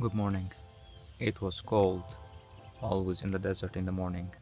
Good morning. It was cold, always in the desert in the morning.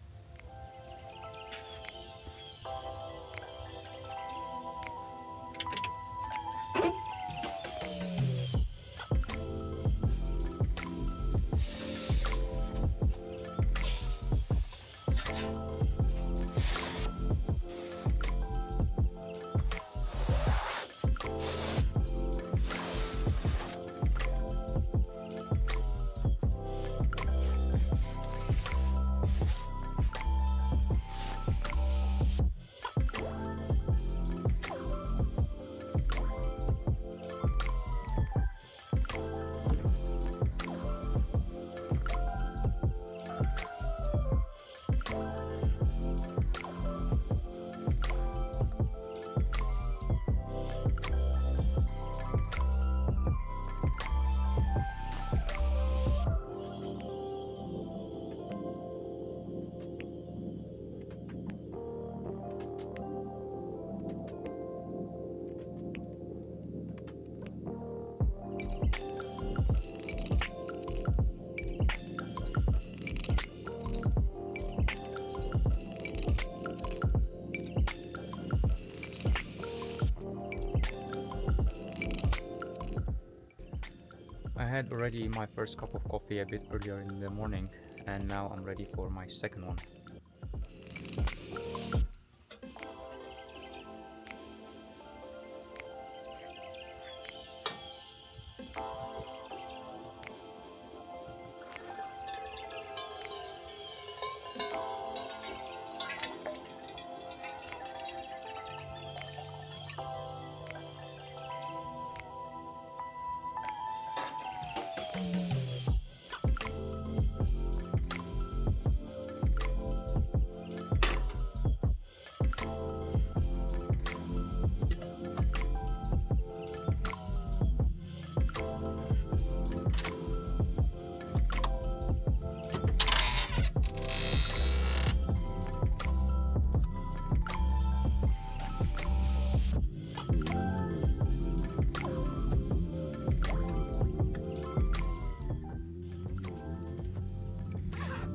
I had already my first cup of coffee a bit earlier in the morning, and now I'm ready for my second one.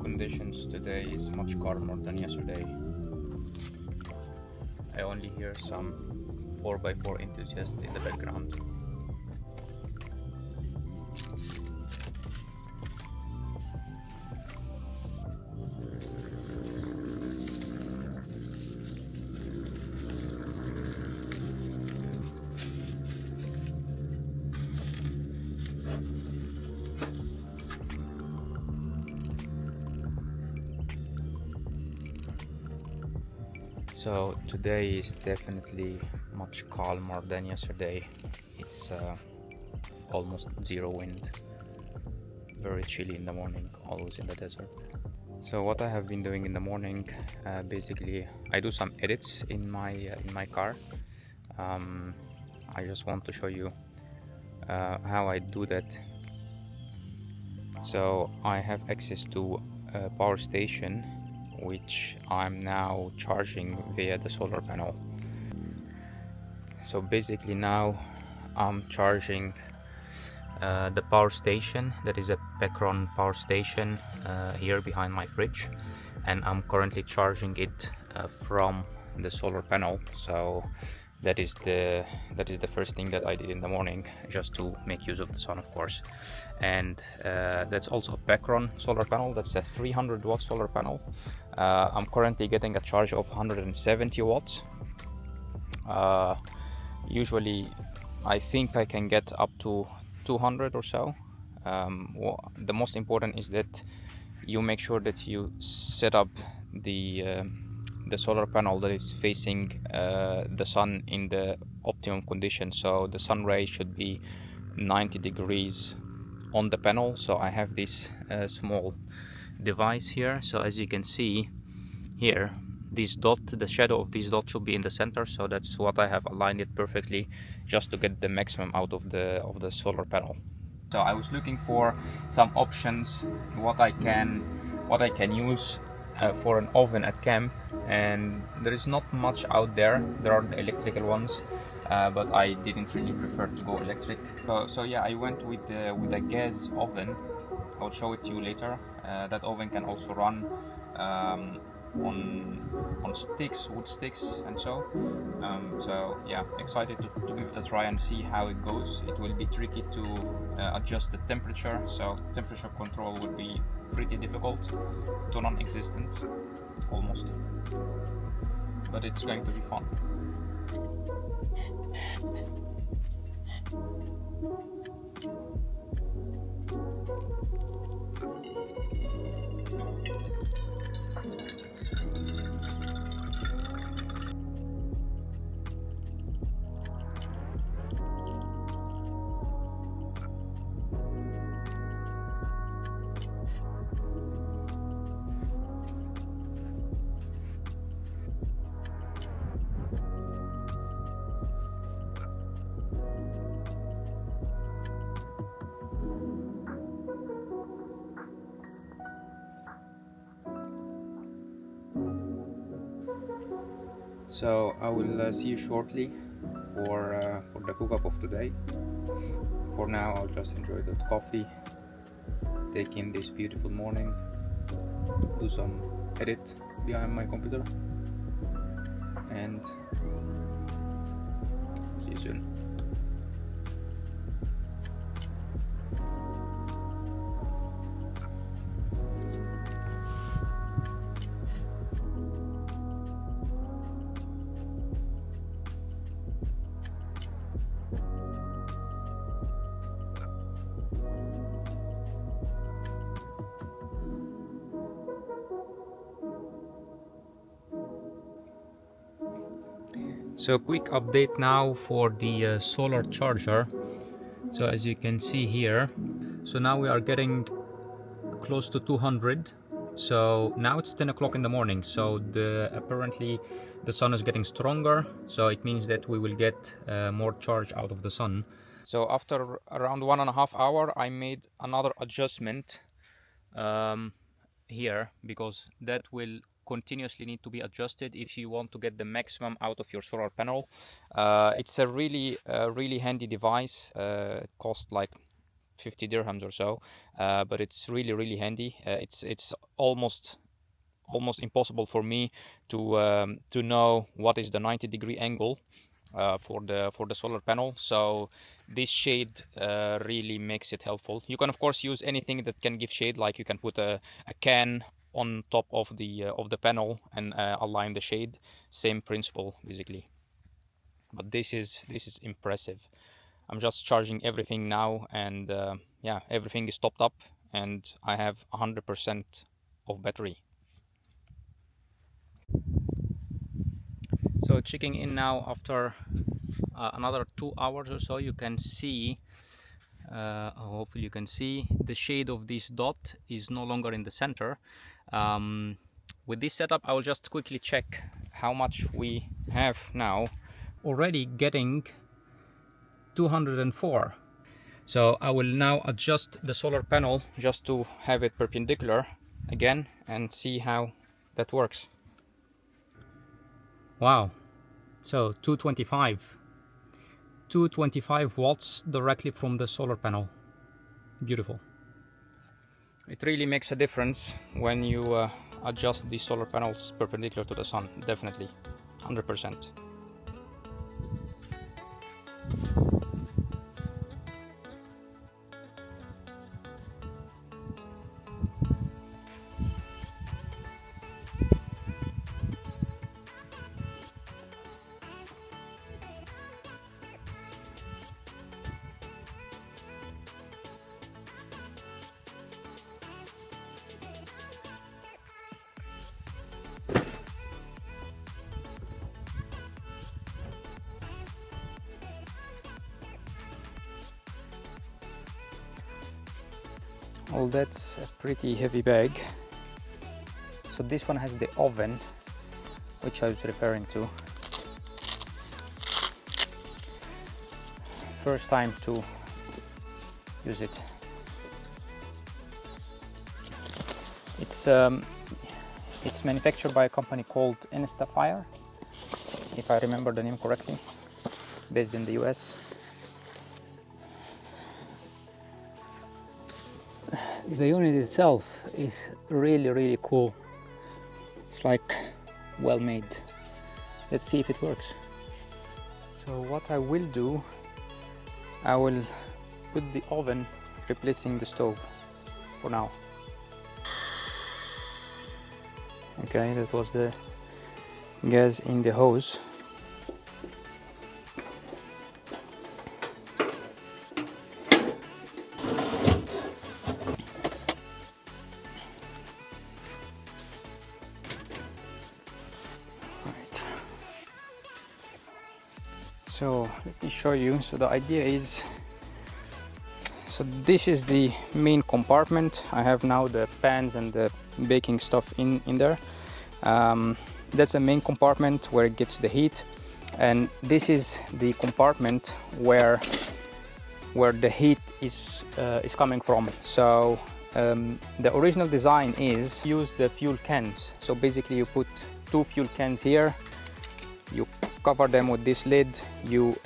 Conditions today is much calmer than yesterday. I only hear some 4x4 enthusiasts in the background. So today is definitely much calmer than yesterday. It's almost zero wind, very chilly in the morning, always in the desert. So what I have been doing in the morning, basically I do some edits in my car. I just want to show you how I do that. So I have access to a power station which I'm now charging via the solar panel. So basically now I'm charging the power station. That is a Pecron power station here behind my fridge, and I'm currently charging it from the solar panel. So that is the first thing that I did in the morning, just to make use of the sun, of course. And that's also a Pecron solar panel. That's a 300 watt solar panel. I'm currently getting a charge of 170 watts. Usually I think I can get up to 200 or so. The most important is that you make sure that you set up the solar panel that is facing the sun in the optimum condition. So the sun ray should be 90 degrees on the panel. So I have this small device here. So as you can see here, this dot, the shadow of this dot should be in the center. So that's what I have aligned it perfectly, just to get the maximum out of the solar panel. So I was looking for some options, what I can use for an oven at camp, and there is not much out there. There are the electrical ones, but I didn't really prefer to go electric. So yeah, I went with a gas oven. I'll show it to you later. That oven can also run on sticks, wood sticks, and so. So yeah, excited to give it a try and see how it goes. It will be tricky to adjust the temperature, so temperature control will be pretty difficult to non-existent, almost. But it's going to be fun. So I will see you shortly for the hookup of today. For now, I'll just enjoy that coffee, take in this beautiful morning, do some edit behind my computer, and see you soon. So quick update now for the solar charger. So as you can see here, so now we are getting close to 200. So now it's 10 o'clock in the morning, so apparently the sun is getting stronger, so it means that we will get more charge out of the sun. So after around 1.5 hours I made another adjustment here, because that will continuously need to be adjusted if you want to get the maximum out of your solar panel. It's a really handy device. It costs like 50 dirhams or so, but it's really handy. It's almost impossible for me to know what is the 90-degree angle for the solar panel. So this shade really makes it helpful. You can of course use anything that can give shade, like you can put a can on top of the panel and align the shade. Same principle basically. But this is impressive. I'm just charging everything now, and yeah, everything is topped up, and I have 100% of battery. So checking in now after another 2 hours or so. You can see, hopefully you can see, the shade of this dot is no longer in the center. With this setup, I will just quickly check how much we have now. Already getting 204. So I will now adjust the solar panel just to have it perpendicular again and see how that works. Wow, so 225 watts directly from the solar panel. Beautiful. It really makes a difference when you adjust the solar panels perpendicular to the sun, definitely, 100%. Well, that's a pretty heavy bag. So this one has the oven, which I was referring to. First time to use it. It's manufactured by a company called InstaFire, if I remember the name correctly, based in the US. The unit itself is really cool. It's like well made. Let's see if it works. So what I will do, I will put the oven replacing the stove for now. Okay, that was the gas in the hose. Right. So let me show you. So the idea is, so this is the main compartment. I have now the pans and the baking stuff in there. That's the main compartment where it gets the heat, and this is the compartment where the heat is coming from. So the original design is use the fuel cans. So basically you put 2 fuel cans here, you cover them with this lid, you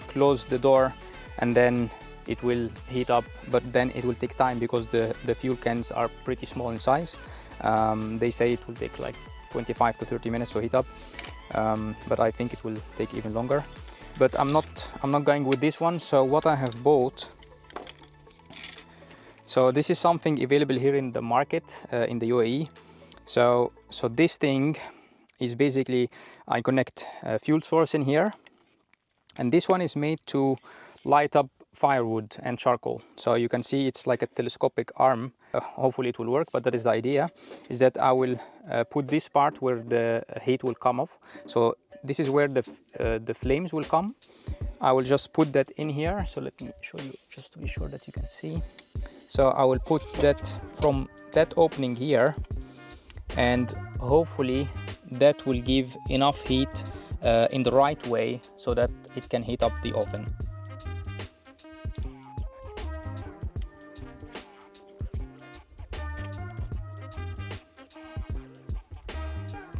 close the door, and then it will heat up, but then it will take time because the fuel cans are pretty small in size. They say it will take like 25 to 30 minutes to heat up, but I think it will take even longer. But I'm not going with this one. So what I have bought, so this is something available here in the market in the UAE. So this thing is basically, I connect a fuel source in here, and this one is made to light up firewood and charcoal. So you can see it's like a telescopic arm. Hopefully it will work, but that is the idea, is that I will put this part where the heat will come off. So this is where the flames will come. I will just put that in here. So let me show you just to be sure that you can see. So I will put that from that opening here, and hopefully that will give enough heat in the right way so that it can heat up the oven.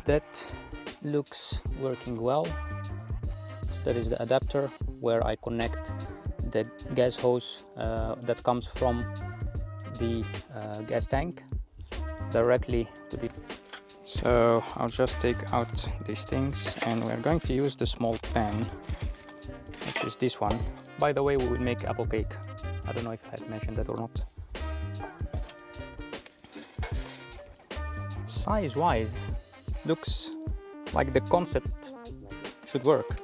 That looks working well. So that is the adapter where I connect the gas hose that comes from the gas tank directly to the... So I'll just take out these things, and we're going to use the small pan, which is this one. By the way, we will make apple cake. I don't know if I had mentioned that or not. Size-wise, looks like the concept should work.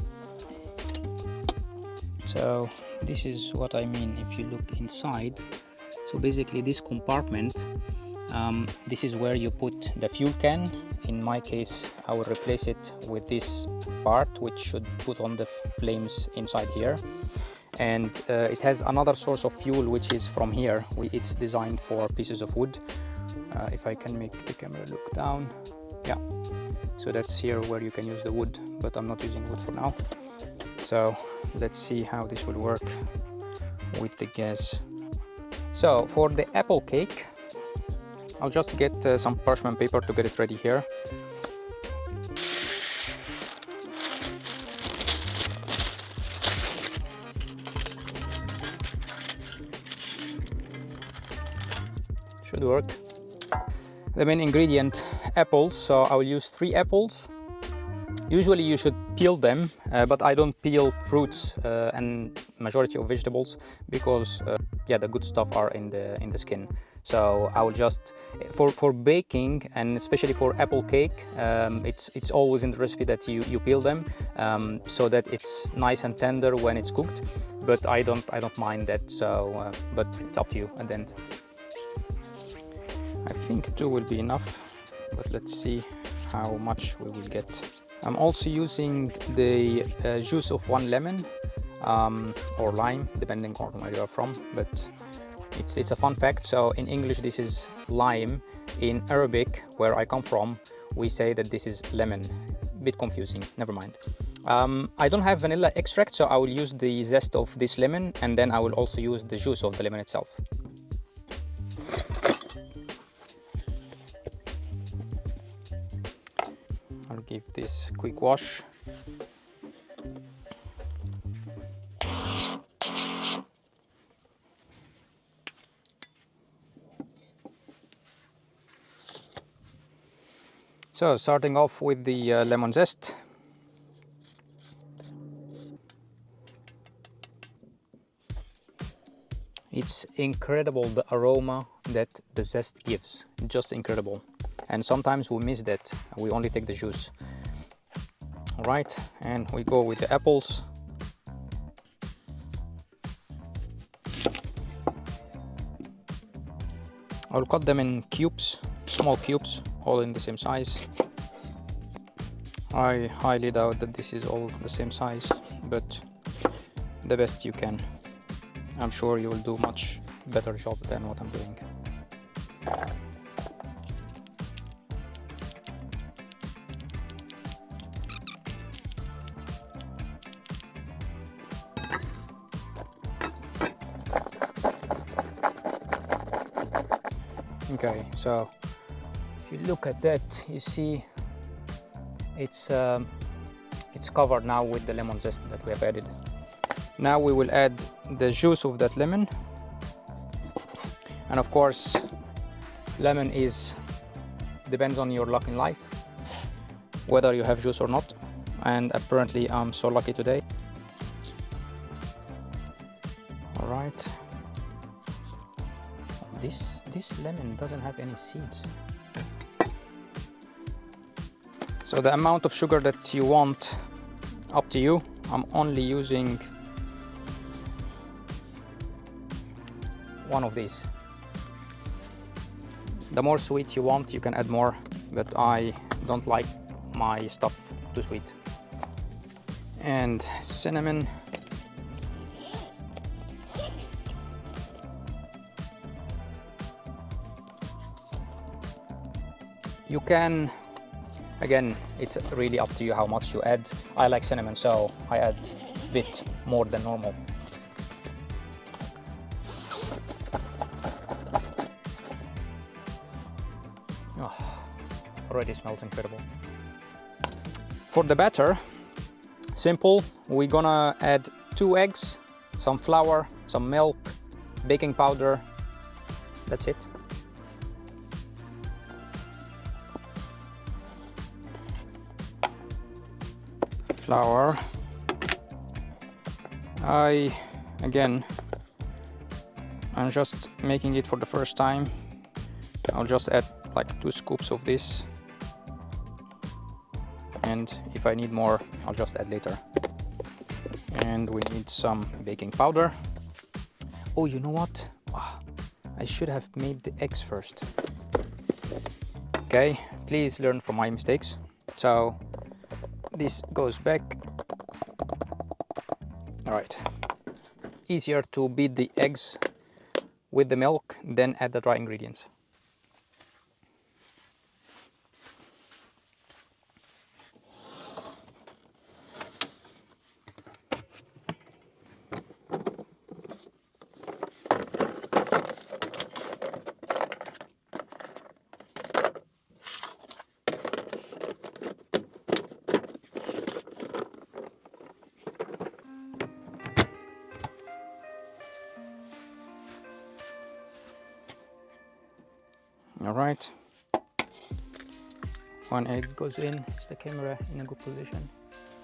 So this is what I mean if you look inside. So basically this compartment, this is where you put the fuel can. In my case, I will replace it with this part, which should put on the flames inside here. And it has another source of fuel, which is from here. It's designed for pieces of wood. If I can make the camera look down. Yeah, so that's here where you can use the wood, but I'm not using wood for now. So let's see how this will work with the gas. So for the apple cake, I'll just get some parchment paper to get it ready here. Should work. The main ingredient, apples, so I will use 3 apples. Usually you should peel them, but I don't peel fruits and majority of vegetables because yeah, the good stuff are in the skin. So I will just, for baking and especially for apple cake, it's always in the recipe that you peel them so that it's nice and tender when it's cooked. But I don't mind that. So, but it's up to you at the end. I think 2 will be enough, but let's see how much we will get. I'm also using the juice of 1 lemon or lime, depending on where you are from, but it's a fun fact. So in English this is lime. In Arabic, where I come from, we say that this is lemon. Bit confusing, never mind. I don't have vanilla extract, so I will use the zest of this lemon, and then I will also use the juice of the lemon itself. I'll give this a quick wash. So starting off with the lemon zest. It's incredible the aroma that the zest gives, just incredible. And sometimes we miss that, we only take the juice. Alright, and we go with the apples. I'll cut them in cubes, small cubes, all in the same size. I highly doubt that this is all the same size, but the best you can. I'm sure you will do much better job than what I'm doing. Okay, so if you look at that, you see it's covered now with the lemon zest that we have added. Now we will add the juice of that lemon, and of course lemon depends on your luck in life, whether you have juice or not, and apparently I'm so lucky today. All right, this lemon doesn't have any seeds. So the amount of sugar that you want, up to you. I'm only using one of these. The more sweet you want, you can add more, but I don't like my stuff too sweet. And cinnamon. You can, again, it's really up to you how much you add. I like cinnamon, so I add a bit more than normal. Oh, already smells incredible. For the batter, simple. We're gonna add 2 eggs, some flour, some milk, baking powder. That's it. Flour. I'm just making it for the first time. I'll just add like 2 scoops of this, and if I need more, I'll just add later. And we need some baking powder. Oh, you know what? I should have made the eggs first. Okay, please learn from my mistakes. So this goes back. All right. Easier to beat the eggs with the milk than add the dry ingredients. All right, 1 egg goes in. Is the camera in a good position?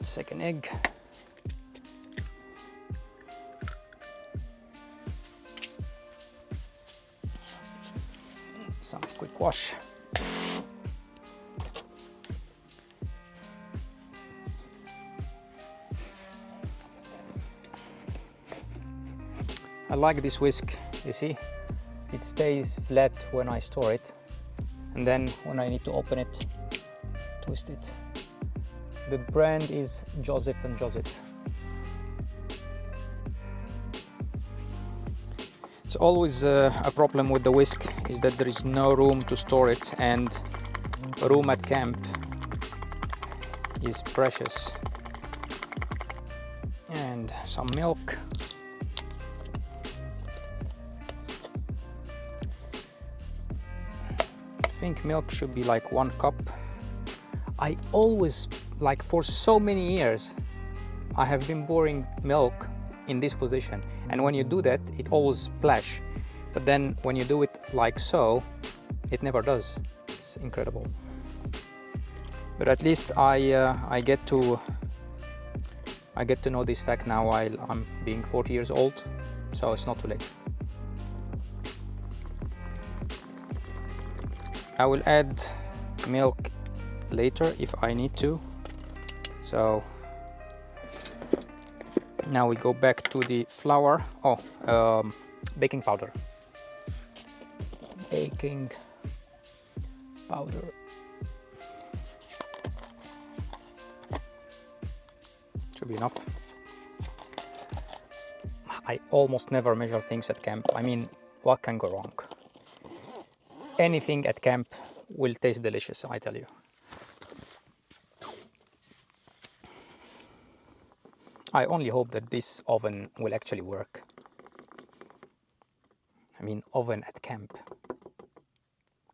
Second egg. Some quick wash. I like this whisk, you see? It stays flat when I store it, and then when I need to open it, twist it. The brand is Joseph & Joseph. It's always a problem with the whisk is that there is no room to store it, and room at camp is precious. And some milk. I think milk should be like 1 cup. I always, like for so many years, I have been pouring milk in this position, and when you do that, it always splash. But then when you do it like so, it never does. It's incredible. But at least I get to know this fact now while I'm being 40 years old, so it's not too late. I will add milk later if I need to. So now we go back to the flour. Baking powder. Baking powder. Should be enough. I almost never measure things at camp. I mean, what can go wrong? Anything at camp will taste delicious, I tell you. I only hope that this oven will actually work. I mean, oven at camp.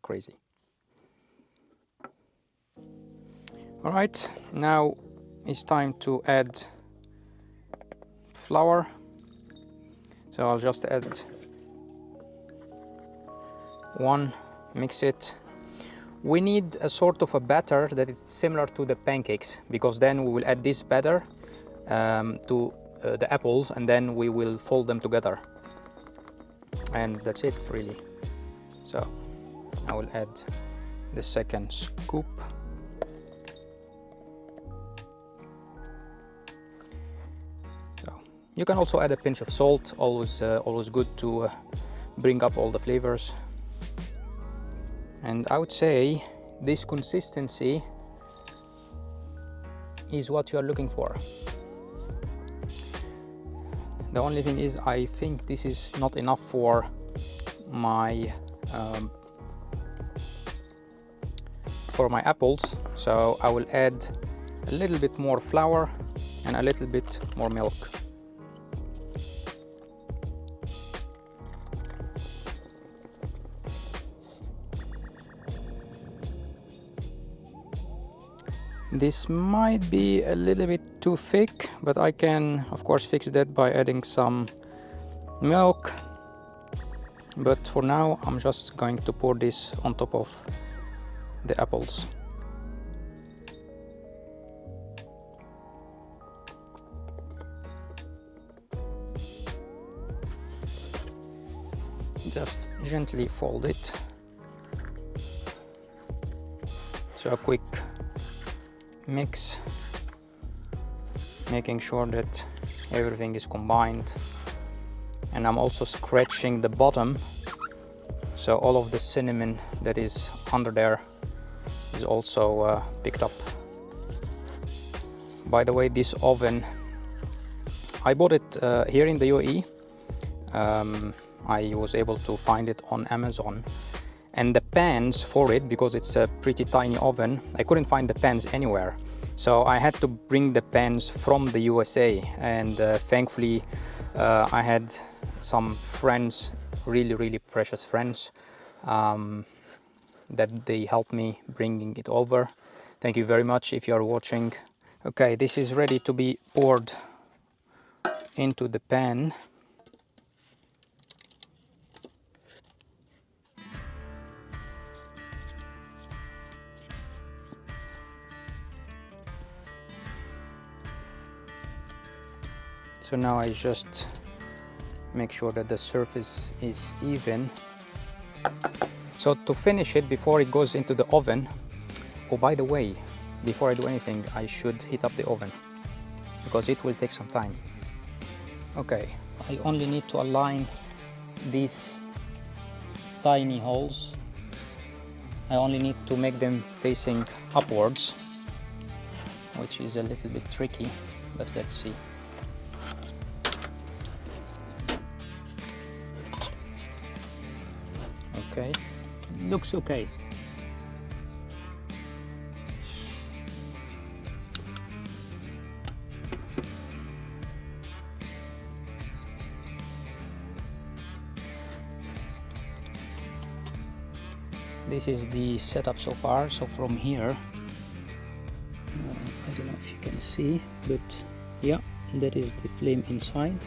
Crazy. All right, now it's time to add flour. So I'll just add one, mix it. We need a sort of a batter that is similar to the pancakes, because then we will add this batter to the apples, and then we will fold them together. And that's it, really. So I will add the second scoop. You can also add a pinch of salt, always good to bring up all the flavors. And I would say this consistency is what you are looking for. The only thing is, I think this is not enough for my apples, so I will add a little bit more flour and a little bit more milk. This might be a little bit too thick, but I can of course fix that by adding some milk. But for now I'm just going to pour this on top of the apples. Just gently fold it. So a quick mix, making sure that everything is combined. And I'm also scratching the bottom, so all of the cinnamon that is under there is also picked up. By the way, this oven, I bought it here in the UAE. I was able to find it on Amazon. And the pans for it, because it's a pretty tiny oven, I couldn't find the pans anywhere. So I had to bring the pans from the USA, and thankfully I had some friends, really precious friends, that they helped me bringing it over. Thank you very much if you are watching. Okay, this is ready to be poured into the pan. So now I just make sure that the surface is even. So to finish it before it goes into the oven, oh by the way, before I do anything, I should heat up the oven because it will take some time. Okay, I only need to align these tiny holes. I only need to make them facing upwards, which is a little bit tricky, but let's see. Okay, looks okay. This is the setup so far. So from here I don't know if you can see, but yeah, that is the flame inside.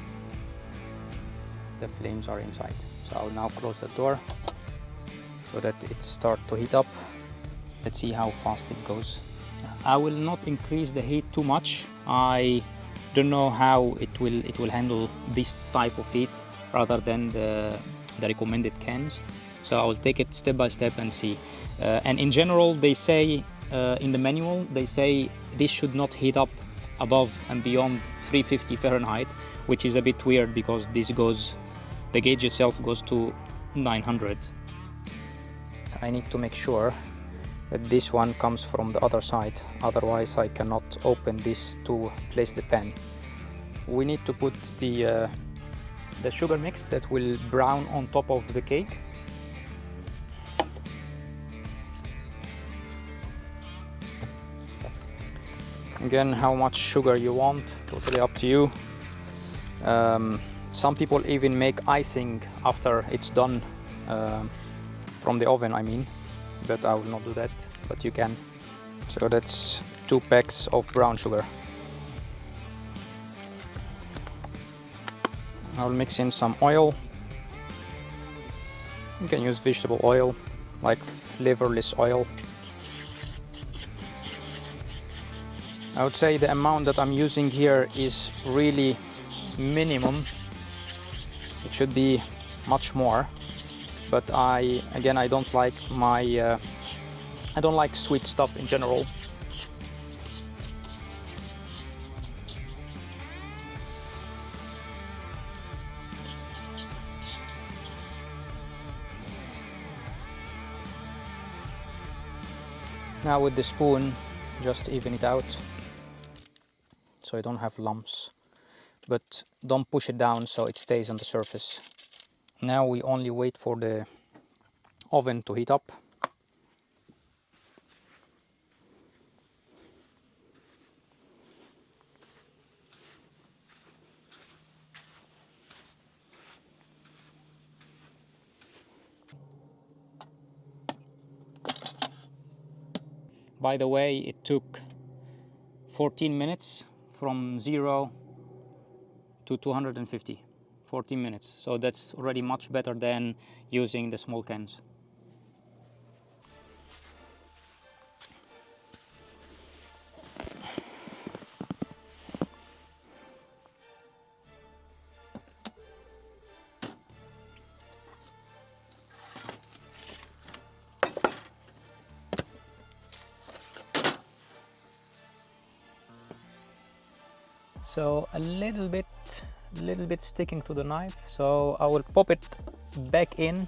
The flames are inside. So I'll now close the door so that it starts to heat up. Let's see how fast it goes. I will not increase the heat too much. I don't know how it will handle this type of heat rather than the recommended cans. So I will take it step by step and see. And in general, they say in the manual, they say this should not heat up above and beyond 350 Fahrenheit, which is a bit weird because this goes, the gauge itself goes to 900. I need to make sure that this one comes from the other side, otherwise I cannot open this to place the pan. We need to put the sugar mix that will brown on top of the cake. Again, how much sugar you want, totally up to you. Some people even make icing after it's done from the oven, I mean, but I will not do that, but you can. So that's 2 packs of brown sugar. I'll mix in some oil. You can use vegetable oil, like flavorless oil. I would say the amount that I'm using here is really minimum. It should be much more, but I don't like I don't like sweet stuff in general. Now with the spoon, just even it out so you don't have lumps, but don't push it down so it stays on the surface. Now we only wait for the oven to heat up. By the way, it took 14 minutes from 0 to 250. 14 minutes, so that's already much better than using the small cans. So a little bit sticking to the knife, so I will pop it back in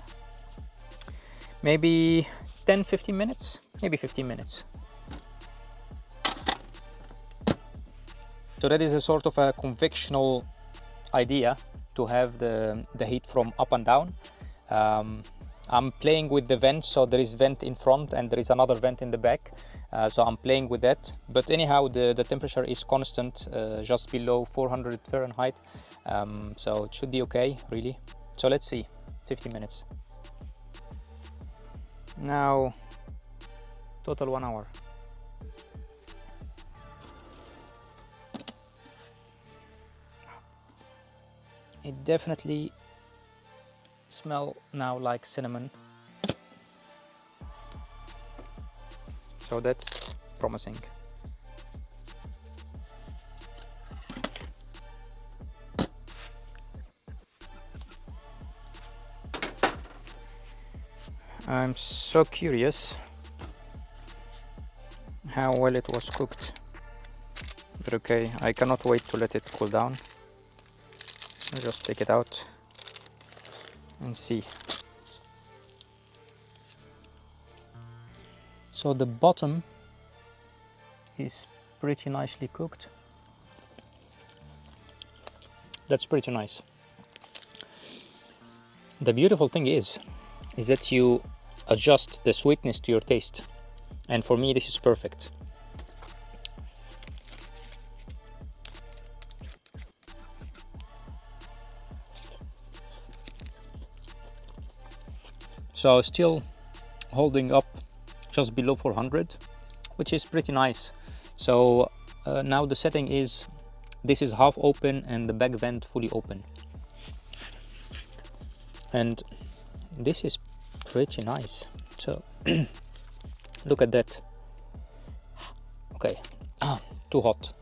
maybe 10-15 minutes, maybe 15 minutes. So that is a sort of a convectional idea, to have the heat from up and down. I'm playing with the vent, so there is vent in front and there is another vent in the back, so I'm playing with that. But anyhow, the temperature is constant, just below 400 Fahrenheit, so it should be okay, really. So let's see, 50 minutes. Now, total 1 hour. It definitely smells now like cinnamon, so that's promising. I'm so curious how well it was cooked, but okay, I cannot wait to let it cool down. I'll just take it out and see. So the bottom is pretty nicely cooked. That's pretty nice. The beautiful thing is that you adjust the sweetness to your taste, and for me this is perfect. So still holding up just below 400, which is pretty nice. So now the setting is, this is half open and the back vent fully open, and this is pretty nice. So look at that. Okay, too hot.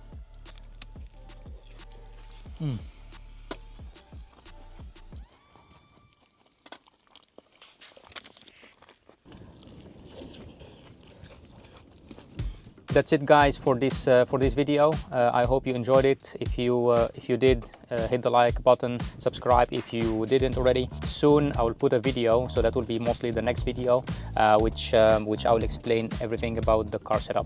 That's it, guys, for this video. I hope you enjoyed it. If you did, hit the like button, subscribe if you didn't already. Soon I will put a video, so that will be mostly the next video, which I will explain everything about the car setup.